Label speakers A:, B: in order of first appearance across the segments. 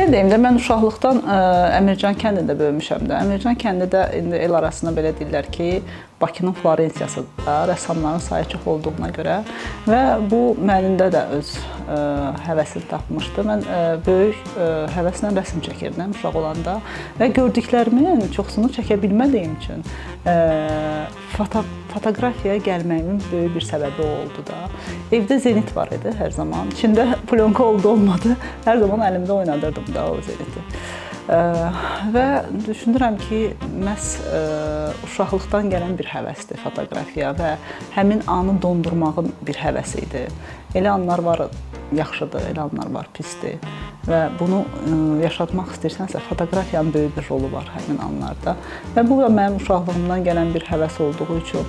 A: Nə deyim də, mən uşaqlıqdan Əmircan kəndində böyümüşəm də. Əmircan kəndi də indi el arasında belə deyirlər ki, Bakının Florensiyasıdır da, rəssamların sayı çox olduğuna görə və bu mənimdə də öz həvəsini tapmışdı. Mən böyük həvəslə rəsm çəkirdim uşaq olanda və gördüklərimin çoxsunu çəkə bilmədiyim üçün fotoqrafiyaya gəlməyimin böyük bir səbəbi oldu da. Evdə Zenit var idi hər zaman. İçində plyonka olmadı. Hər zaman əlimdə oynadırdım da o Zeniti. Və düşünürəm ki, məhz uşaqlıqdan gələn bir həvəsdir fotoqrafiya və həmin anı dondurmağın bir həvəsi idi. Elə anlar var, yaxşıdır, elə anlar var, pisdir. Və bunu yaşatmaq istəyirsənsə, fotoqrafiyanın böyük bir rolu var həmin anlarda. Və bu da mənim uşaqlığımdan gələn bir həvəs olduğu üçün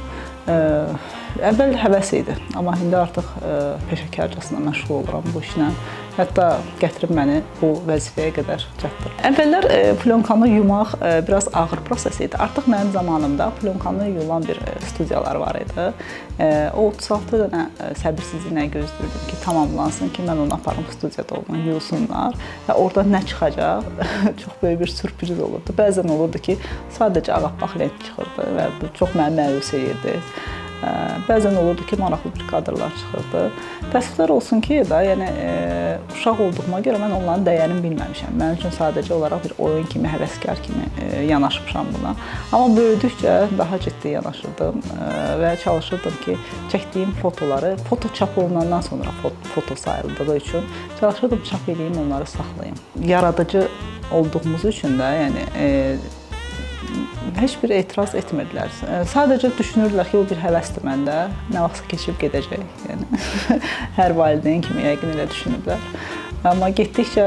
A: əvvəl həvəs idi, amma indi artıq peşəkarcasına məşğul oluram bu işlə. Hətta gətirib məni bu vəzifəyə qədər çatdırır. Əvvəllər plyonkanı yumaq biraz ağır proses idi. Artıq mənim zamanımda plyonkanı yulan bir studiyalar var idi. O 36 dənə səbirsizliklə gözləyirdim ki, tamamlansın ki, mən onu aparım studiyada onu yuyulsunlar və orada nə çıxacaq çox böyük bir sürpriz olurdu. Bəzən olurdu ki, sadəcə ağappaq lent çıxırdı və bu çox məni məyus edirdi. Bəzən olurdu ki, maraqlı bir kadrlar çıxırdı. Təəssüflər olsun ki, yəni uşaq olduğuma görə mən onların dəyərini bilməmişəm. Mənim üçün sadəcə olaraq bir oyun kimi, həvəskar kimi yanaşmışam buna. Amma böyüdükcə daha ciddi yanaşırdım və çalışırdım ki, çəkdiyim fotoları, foto çap olunandan sonra foto sayıldığı üçün çalışırdım çap edeyim, onları saxlayayım. Yaradıcı olduğumuz üçün də, yəni heç bir etiraz etmirdilər. Sadəcə düşünürdülər ki, bu bir həvəsdir məndə, nə vaxtsa keçib gedəcək. Yəni, hər valideyn kimi yəqin elə düşünüblər. Amma getdikcə,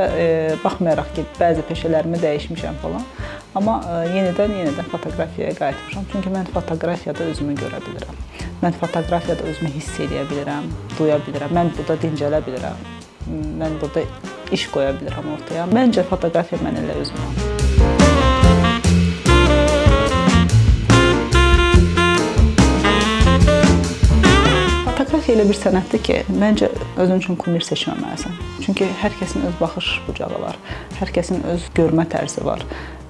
A: baxmayaraq ki, bəzi peşələrimi dəyişmişəm falan, amma yenidən fotoqrafiyaya qayıtmışam. Çünki mən fotografiyada özümü görə bilirəm. Mən fotografiyada özümü hiss edə bilirəm, duya bilirəm. Mən burada dincələ bilirəm. Mən burada iş qoya bilirəm ortaya. Məncə fotoqrafiya mən elə özüməm. Fotoqrafiya elə bir sənətdir ki, məncə özün üçün kumir seçməməlisən. Çünki hər kəsin öz baxış bucağı var, hər kəsin öz görmə tərzi var.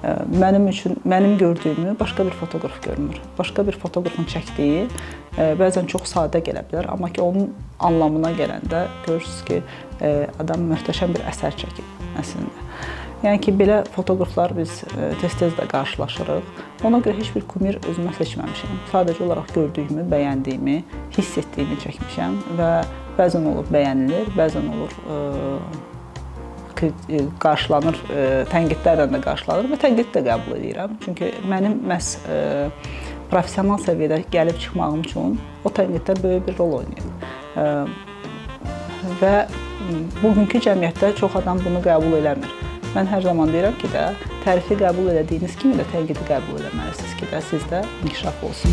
A: Mənim gördüyümü başqa bir fotoqraf görmür. Başqa bir fotoqrafın çəkdiyi bəzən çox sadə gələ bilər, amma ki, onun anlamına gələndə görürsünüz ki, adam möhtəşəm bir əsər çəkib əslində. Yəni ki, belə fotoqraflar biz tez-tez də qarşılaşırıq. Ona görə heç bir kumir özümə seçməmişəm. Sadəcə olaraq gördüyümü, bəyəndiyimi, hiss etdiyimi çəkmişəm və bəzən olur bəyənilir, bəzən olur qarşılanır, tənqidlərlə də qarşılanır və tənqid də qəbul edirəm. Çünki mənim məhz professional səviyyədə gəlib çıxmağım üçün o tənqidlər böyük bir rol oynayır. Və bugünkü cəmiyyətdə çox adam bunu qəbul eləmir. Mən hər zaman deyirəm ki, tərifi qəbul elədiyiniz kimi də tənqidi qəbul eləməlisiniz ki, sizdə inkişaf olsun.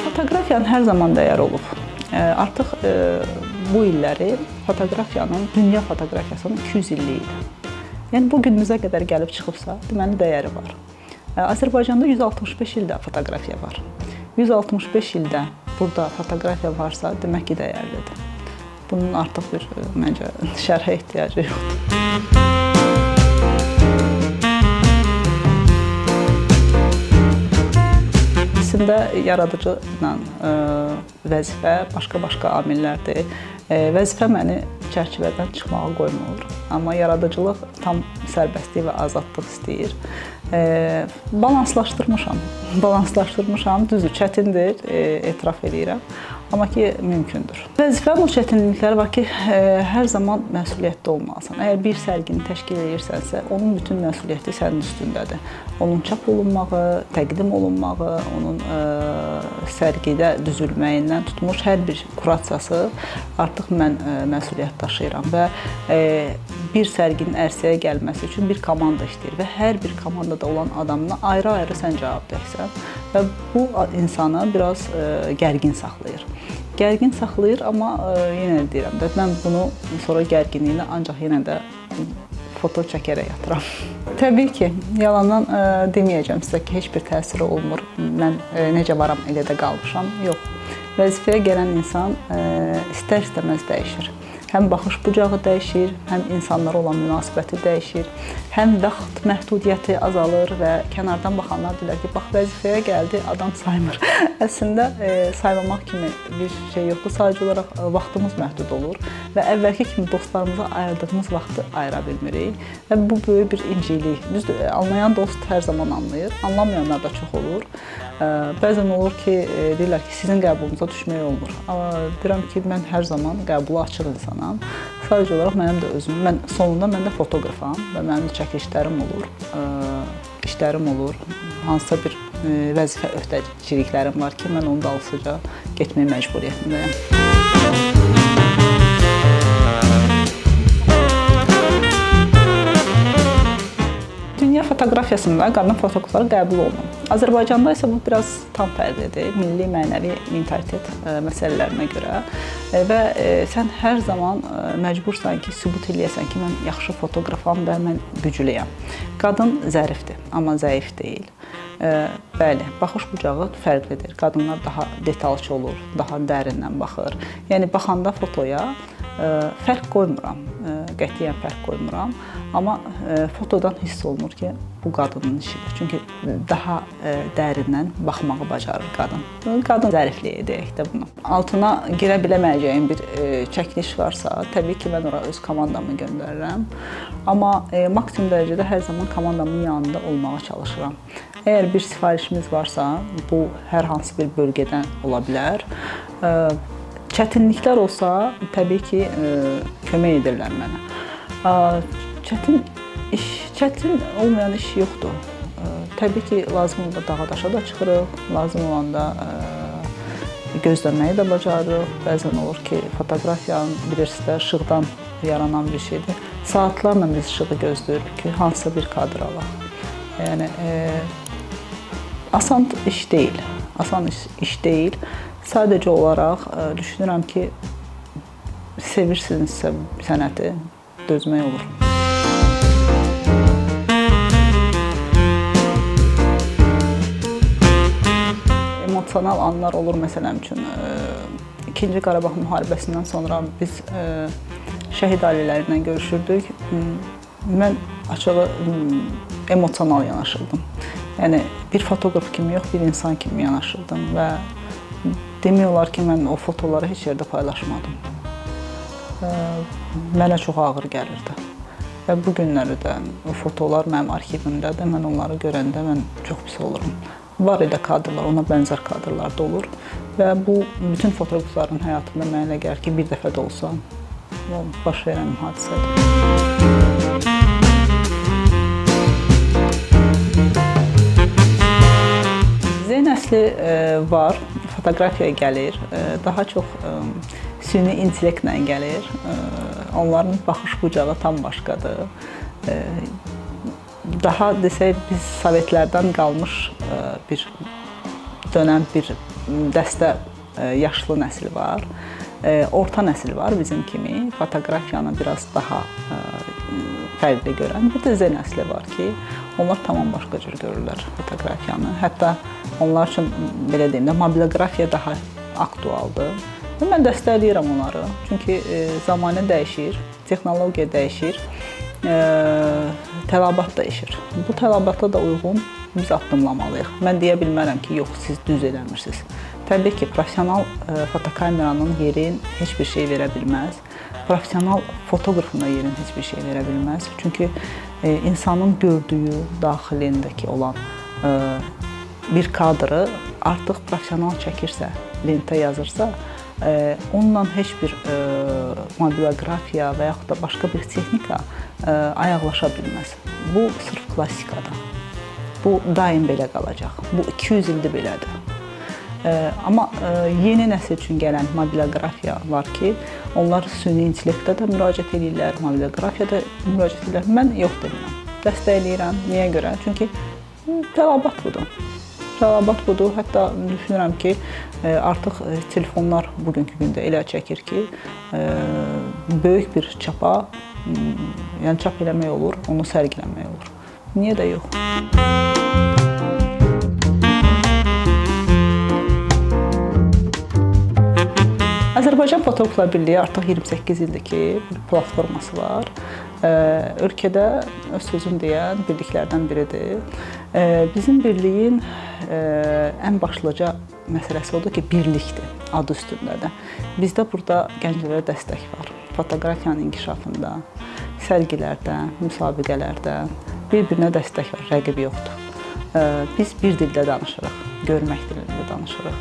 A: Fotoqrafiyanın hər zaman dəyəri olub. Artıq bu illəri fotoqrafiyanın, dünya fotoqrafiyasının 200 illiyidir. Yəni, bu günümüzə qədər gəlib çıxıbsa, deməli, dəyəri var. Azərbaycanda 165 ildə fotoqrafiya var. 165 ildə burada fotoqrafiya varsa, demək ki, dəyərlidir. Bunun artıq bir, məncə, şərhə ehtiyacı yoxdur. Əslində, yaradıcıyla vəzifə başqa-başqa amillərdir. Vəzifə məni çərçivədən çıxmağa qoymur. Amma yaradıcılıq tam sərbəstlik və azadlıq istəyir. Balanslaşdırmışam, düzdür, çətindir, etiraf edirəm. Amma ki, mümkündür. Vəzifənin o çətinlikləri var ki, hər zaman məsuliyyətli olmalısan. Əgər bir sərgini təşkil edirsənsə, onun bütün məsuliyyəti sənin üstündədir. Onun çap olunmağı, təqdim olunmağı, onun sərgidə düzülməyindən tutmuş hər bir kurasiyası artıq mən məsuliyyət daşıyıram və bir sərginin ərsəyə gəlməsi üçün bir komanda işləyir və hər bir komandada olan adamına ayrı-ayrı sən cavabdehsən və bu insanı biraz gərgin saxlayır. Gərgin saxlayır, amma yenə deyirəm də, mən bunu sonra gərginliyini ancaq yenə də foto çəkərək yatıram. Təbii ki, yalandan deməyəcəm sizə ki, heç bir təsiri olmur. Mən necə varam, elə də qalmışam. Yox. Vəzifəyə gələn insan istər-istəməz dəyişir. Həm baxış bucağı dəyişir, həm insanlara olan münasibəti dəyişir, həm vaxt məhdudiyyəti azalır və kənardan baxanlar deyirlər ki, bax vəzifəyə gəldi, adam saymır. Əslində saymamaq kimi bir şey yoxdur, sadəcə olaraq vaxtımız məhdud olur və əvvəlki kimi dostlarımıza ayırdığımız vaxtı ayıra bilmirik və bu böyük bir incilik. Düzdür, anlayan dost hər zaman anlayır, anlamayanlar da çox olur. Bəzən olur ki, deyirlər ki, sizin qəbulunuza düşmək olmur. Amma deyirəm ki, mən hər zaman qəbulu açıq insanam. Sadəcə olaraq mənim də özüm, sonunda mən də fotoqrafam və mənim də çəkilişlərim olur, işlərim olur. Hansısa bir vəzifə öhdəçiliklərim var ki, mən onu dalısıca getmək məcburiyyətindəyəm. Dünya fotoqrafiyasında qadın fotoqraflar qəbul olunur. Azərbaycanda isə bu biraz tam fərqlidir, milli, mənəvi mentalitet məsələlərinə görə və sən hər zaman məcbursan ki, sübut eləyəsən ki, mən yaxşı fotoqrafam və mən güclüyəm. Qadın zərifdir, amma zəif deyil. Bəli, baxış bucağı fərqlidir. Qadınlar daha detalçı olur, daha dərindən baxır. Yəni, baxanda fotoya fərq qoymuram, qətiyyən fərq qoymuram. Amma fotodan hiss olunur ki, bu qadının işidir. Çünki daha dərindən baxmağı bacarır qadın. Qadın zərifliyi deyək də bunu. Altına girə biləməyəcəyim bir çəkiliş varsa, təbii ki, mən ora öz komandamı göndərirəm. Amma maksimum dərəcədə hər zaman komandamın yanında olmağa çalışıram. Əgər bir sifarişimiz varsa, bu hər hansı bir bölgədən ola bilər. Çətinliklər olsa, təbii ki, kömək edirlər mənə. Çətin olmayan iş yoxdur. Təbii ki, lazım olanda dağa daşa da çıxırıq, lazım olanda gözləməyi də bacarırıq. Bəzən olur ki, fotoqrafiyanın bilirsiniz, işıqdan yaranan bir şeydir. Saatlarla biz işığı gözləyirik ki, hansısa bir kadr alaq. Yəni, asan iş deyil. Asan iş deyil. Sadəcə olaraq düşünürəm ki, sevirsinizsə sənəti, dözmək olur. Emosional anlar olur məsələn üçün. İkinci Qarabağ müharibəsindən sonra biz şəhid ailələri ilə görüşürdük. Mən açığı emosional yanaşırdım. Yəni, bir fotoqraf kimi yox, bir insan kimi yanaşırdım və demək olar ki, mən o fotoları heç yerdə paylaşmadım. Mənə çox ağır gəlirdi. Və bu günləri də o fotolar mənim arxivimdədir. Mən onları görəndə mən çox pis olurum. Var idi kadrlar, ona bənzər kadrlar da olur. Və bu, bütün fotoqrafların həyatında mənə elə gəlir ki, bir dəfə də olsa baş verən hadisədir. Z nəsli var, fotoqrafiyaya gəlir, daha çox süni intellektlə gəlir. Onların baxış bucağı tam başqadır. Daha desək, biz Sovetlərdən qalmış bir dönəm, bir dəstə yaşlı nəsil var. Orta nəsil var bizim kimi, fotoqrafiyanı biraz daha fərqli görən. Bir də Z nəsli var ki, onlar tamam başqa cür görürlər fotoqrafiyanı. Hətta onlar üçün, belə deyim də, mobilografiya daha aktualdır. Mən dəstəkləyirəm onları. Çünki zamanə dəyişir, texnologiya dəyişir, tələbat dəyişir. Bu tələbata da uyğun biz addımlamalıyıq. Mən deyə bilmərəm ki, yox, siz düz eləmirsiniz. Təbii ki, profesional fotokameranın yerin heç bir şey verə bilməz. Profesional fotoqrafın da yerin heç bir şey verə bilməz. Çünki insanın gördüyü daxilindəki olan bir kadrı artıq profesional çəkirsə, lentə yazırsa, onunla heç bir mobilografiya və yaxud da başqa bir texnika ayaqlaşa bilməz. Bu sırf klassikadır. Bu daim belə qalacaq. Bu 200 ildir belədir. Amma yeni nəsil üçün gələn mobilografiya var ki, onlar süni intellektə də müraciət edirlər, mobilografiyada müraciət edirlər. Mən yox demirəm, dəstəkləyirəm. Niyə görə? Çünki tələbat budur. Tələbat budur. Hətta düşünürəm ki, artıq telefonlar bugünkü gündə elə çəkir ki, böyük bir çapa, yəni çap eləmək olur, onu sərgiləmək olur. Niyə də yox? Azərbaycan Fotoqraflar Birliyi artıq 28 ildir ki, bir platforması var. Ölkədə öz sözünü deyən birliklərdən biridir. Bizim birliyin ən başlıca məsələsi odur ki, birlikdir, adı üstündədir. Bizdə burada gənclərə dəstək var. Fotoqrafiyanın inkişafında, sərgilərdə, müsabiqələrdə bir-birinə dəstək var, rəqib yoxdur. Biz bir dildə danışırıq, görmək dilində danışırıq.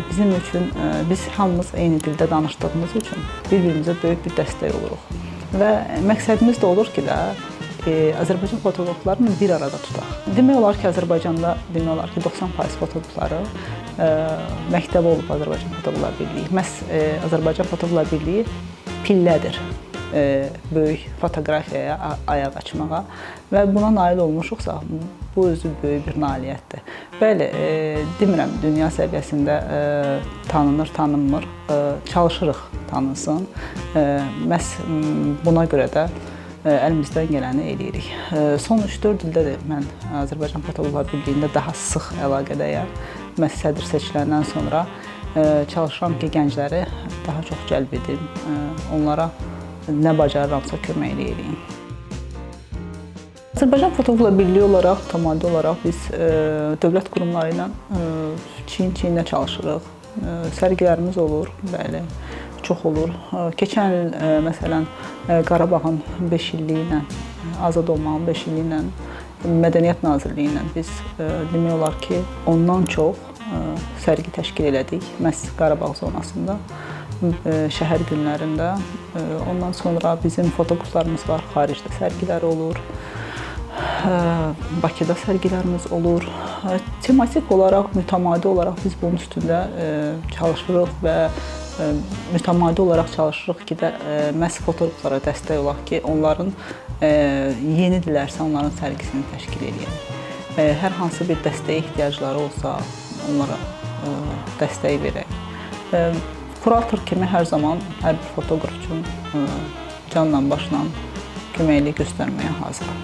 A: Bizim üçün, biz hamımız eyni dildə danışdığımız üçün bir-birimizə böyük bir dəstək oluruq. Və məqsədimiz də olur ki, Azərbaycan fotoqraflarını bir arada tutaq. Demək olar ki, Azərbaycanda 90% fotoqrafları məktəbi olub Azərbaycan Fotoqraflar Birliyi. Məhz Azərbaycan Fotoqraflar Birliyi pillədir böyük fotoqrafiyaya ayaq açmağa və buna nail olmuşuqsa, bu özü böyük bir nailiyyətdir. Bəli, demirəm, dünya səviyyəsində tanınır, tanınmır, çalışırıq tanınsın. Məhz buna görə də əlimizdən gələni eləyirik. Son 3-4 ildə də mən Azərbaycan Fotoqraflar Birliyində daha sıx əlaqədəyəm. Məhz sədr seçiləndən sonra çalışıram ki, gəncləri daha çox cəlb edim, onlara nə bacarıramsa kömək eləyim. Azərbaycan Fotoqraflar Birliyi olaraq, mütəmadi olaraq biz dövlət qurumları ilə çiyin-çiyinə çalışırıq. Sərgilərimiz olur, bəli, çox olur. Keçən il, məsələn, Qarabağın 5 illiyi ilə, Azad olmağın 5 illiyi ilə, Mədəniyyət Nazirliyi ilə biz demək olar ki, ondan çox sərgi təşkil elədik, məhz Qarabağ zonasında, şəhər günlərində. Ondan sonra bizim fotoqraflarımız var, xaricdə sərgiləri olur, Bakıda sərgilərimiz olur. Tematik olaraq, mütəmadi olaraq biz bunun üstündə çalışırıq və mütəmadi olaraq çalışırıq ki, məhz fotoqraflara dəstək olaq ki, onların yenidirlərsə, onların sərgisini təşkil edək. Hər hansı bir dəstəyə ehtiyacları olsa, onlara dəstək verək. Kurator kimi hər zaman hər bir fotoqraf üçün canla başla köməklik göstərməyə hazıram.